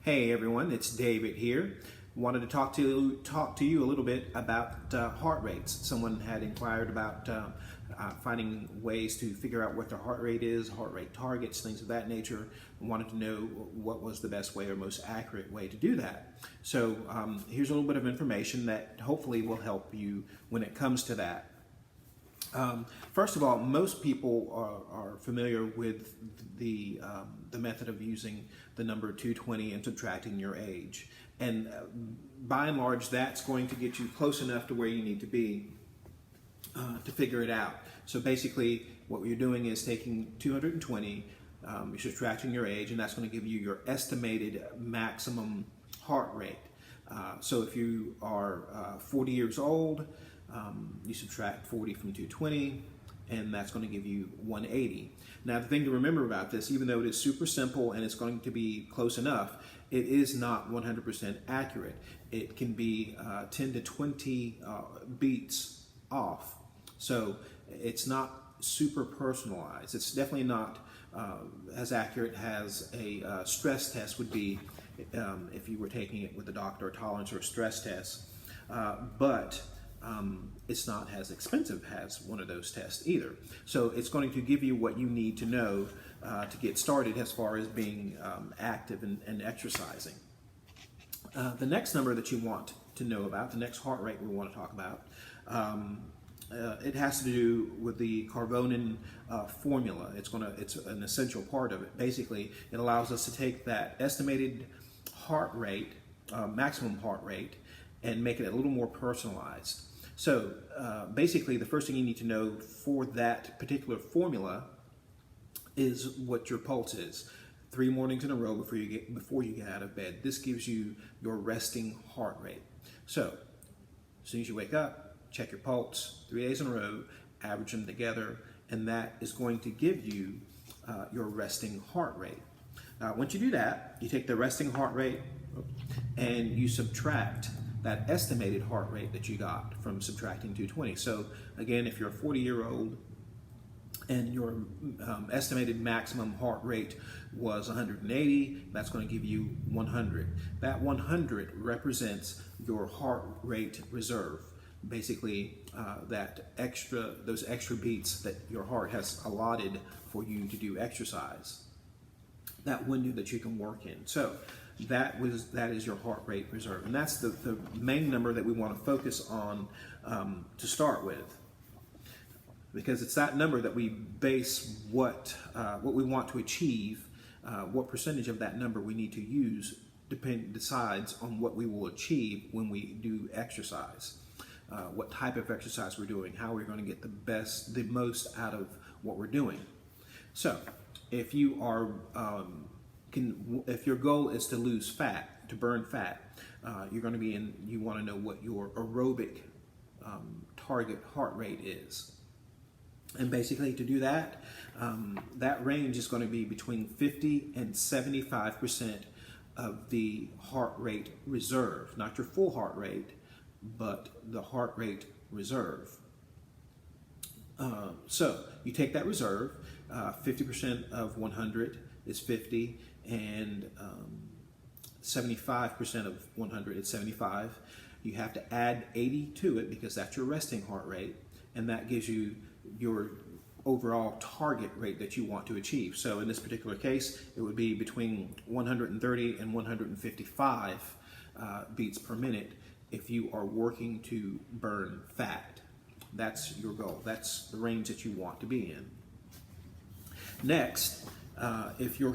Hey everyone, it's David here. Wanted to talk to you a little bit about heart rates. Someone had inquired about finding ways to figure out what their heart rate is, heart rate targets, things of that nature. Wanted to know what was the best way or most accurate way to do that. So here's a little bit of information that hopefully will help you when it comes to that. First of all, most people are familiar with the method of using the number 220 and subtracting your age. And by and large, that's going to get you close enough to where you need to be to figure it out. So basically, what you're doing is taking 220, you're subtracting your age, and that's going to give you your estimated maximum heart rate. So if you are 40 years old, you subtract 40 from 220, and that's going to give you 180. Now, the thing to remember about this, even though it is super simple and it's going to be close enough, it is not 100% accurate. It can be 10 to 20 beats off. So it's not super personalized. It's definitely not as accurate as a stress test would be if you were taking it with a doctor, a tolerance or a stress test. But it's not as expensive as one of those tests either. So it's going to give you what you need to know to get started as far as being active and exercising. The next number that you want to know about, the next heart rate we want to talk about, it has to do with the Karvonen formula. It's an essential part of it. Basically, it allows us to take that estimated heart rate, maximum heart rate, and make it a little more personalized. So basically, the first thing you need to know for that particular formula is what your pulse is. 3 mornings in a row before you get out of bed. This gives you your resting heart rate. So as soon as you wake up, check your pulse 3 days in a row, average them together, and that is going to give you your resting heart rate. Once you do that, you take the resting heart rate and you subtract that estimated heart rate that you got from subtracting 220. So again, if you're a 40-year-old and your estimated maximum heart rate was 180, that's going to give you 100. That 100 represents your heart rate reserve. Basically, those extra beats that your heart has allotted for you to do exercise. That window that you can work in. So that is your heart rate reserve, and that's the main number that we want to focus on to start with, because it's that number that we base what we want to achieve. What percentage of that number we need to use decides on what we will achieve when we do exercise. What type of exercise we're doing, how we're going to get the most out of what we're doing. So if you are if your goal is to lose fat, to burn fat, you're going to be you want to know what your aerobic target heart rate is. And basically to do that, that range is going to be between 50 and 75% of the heart rate reserve. Not your full heart rate, but the heart rate reserve. So you take that reserve, 50% of 100 is 50, and 75% of 100 is 75. You have to add 80 to it because that's your resting heart rate, and that gives you your overall target rate that you want to achieve. So in this particular case, it would be between 130 and 155 beats per minute if you are working to burn fat. That's your goal. That's the range that you want to be in. Next, if your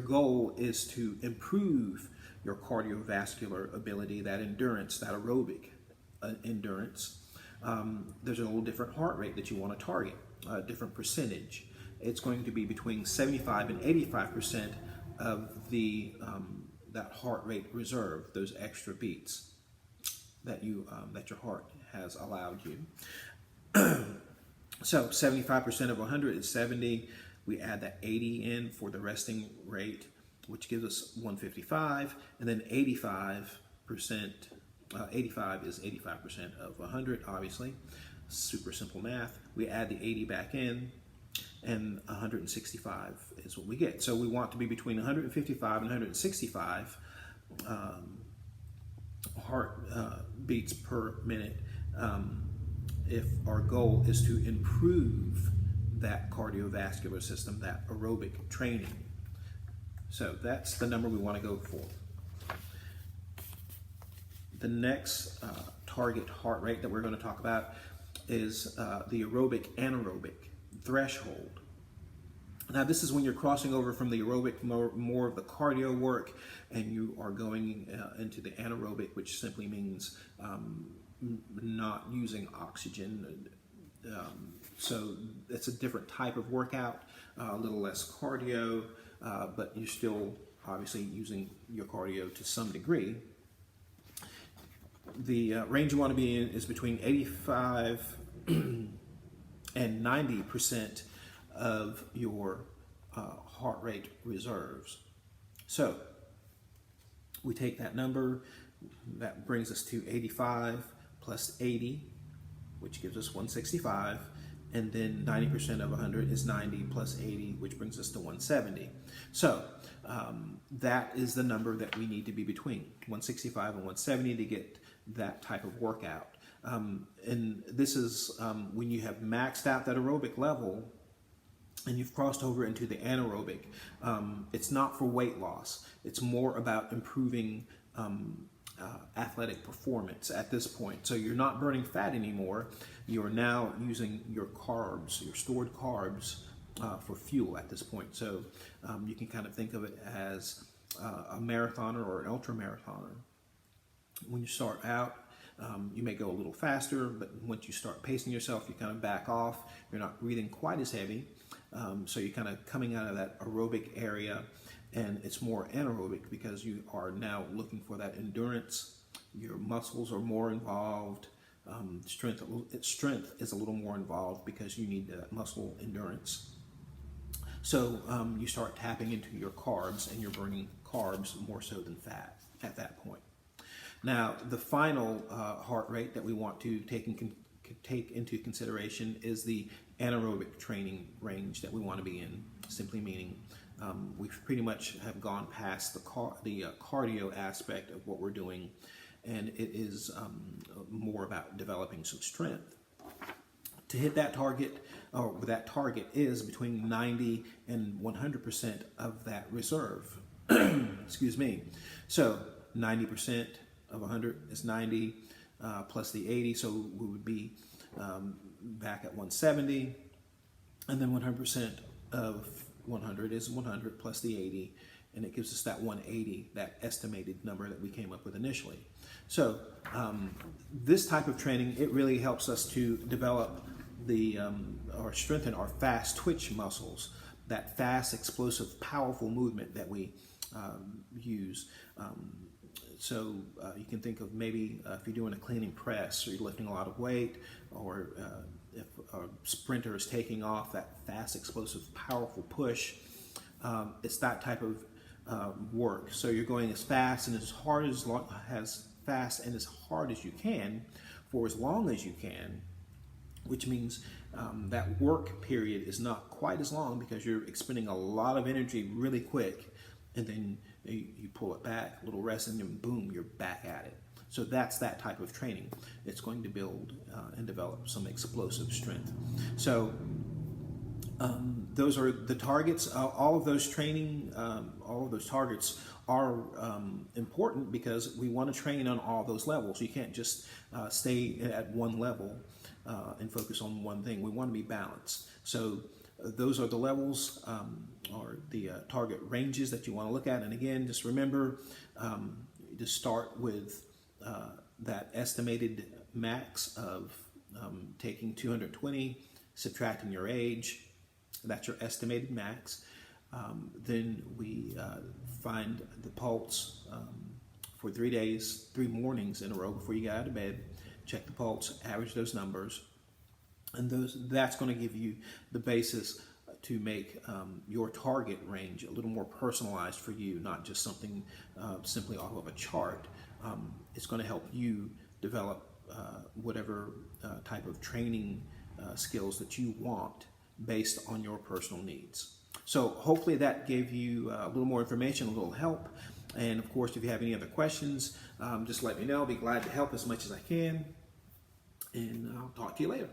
goal is to improve your cardiovascular ability, that endurance, that aerobic endurance, there's a little different heart rate that you want to target, a different percentage. It's going to be between 75 and 85% of that heart rate reserve, those extra beats that your heart has allowed you. So 75% of 100 is 70. We add that 80 in for the resting rate, which gives us 155, and then 85% 85 is 85% of 100, obviously. Super simple math. We add the 80 back in, and 165 is what we get. So we want to be between 155 and 165 heart beats per minute if our goal is to improve that cardiovascular system, that aerobic training. So that's the number we want to go for. The next target heart rate that we're going to talk about is the aerobic anaerobic threshold. Now this is when you're crossing over from the aerobic, more of the cardio work, and you are going into the anaerobic, which simply means not using oxygen. So it's a different type of workout, a little less cardio, but you're still obviously using your cardio to some degree. The range you want to be in is between 85 and 90% of your heart rate reserves. So we take that number, that brings us to 85 plus 80, which gives us 165, and then 90% of 100 is 90 plus 80, which brings us to 170. So that is the number that we need to be between 165 and 170 to get that type of workout. And this is when you have maxed out that aerobic level and you've crossed over into the anaerobic. It's not for weight loss. It's more about improving athletic performance at this point. So you're not burning fat anymore. You're now using your carbs, your stored carbs, for fuel at this point. So you can kind of think of it as a marathoner or an ultra marathoner. When you start out, you may go a little faster, but once you start pacing yourself, you kind of back off. You're not breathing quite as heavy. So you're kind of coming out of that aerobic area, and it's more anaerobic because you are now looking for that endurance. Your muscles are more involved. Strength is a little more involved because you need that muscle endurance. So you start tapping into your carbs, and you're burning carbs more so than fat at that point. Now, the final heart rate that we want to take into consideration is the anaerobic training range that we want to be in, simply meaning we pretty much have gone past the cardio aspect of what we're doing, and it is more about developing some strength. To hit that target, or that target is between 90 and 100% of that reserve. Excuse me. So 90% of 100 is 90 plus the 80, so we would be back at 170, and then 100% of 100 is 100 plus the 80, and it gives us that 180, that estimated number that we came up with initially. So this type of training, it really helps us to develop or strengthen our fast twitch muscles, that fast, explosive, powerful movement that we use. So you can think of maybe if you're doing a clean and press, or you're lifting a lot of weight, or if a sprinter is taking off, that fast, explosive, powerful push, it's that type of work. So you're going as fast and as hard as hard as you can for as long as you can, which means that work period is not quite as long because you're expending a lot of energy really quick, and then you pull it back, a little rest, and then boom, you're back at it. So that's that type of training. It's going to build and develop some explosive strength. So those are the targets. All of those targets are important because we want to train on all those levels. You can't just stay at one level and focus on one thing. We want to be balanced. So those are the levels or the target ranges that you want to look at. And again, just remember to start with that estimated max of taking 220, subtracting your age. That's your estimated max. Then we find the pulse for 3 days, 3 mornings in a row before you get out of bed. Check the pulse, average those numbers, and that's going to give you the basis to make your target range a little more personalized for you, not just something simply off of a chart. It's going to help you develop whatever type of training skills that you want based on your personal needs. So hopefully that gave you a little more information, a little help. And of course, if you have any other questions, just let me know. I'll be glad to help as much as I can. And I'll talk to you later.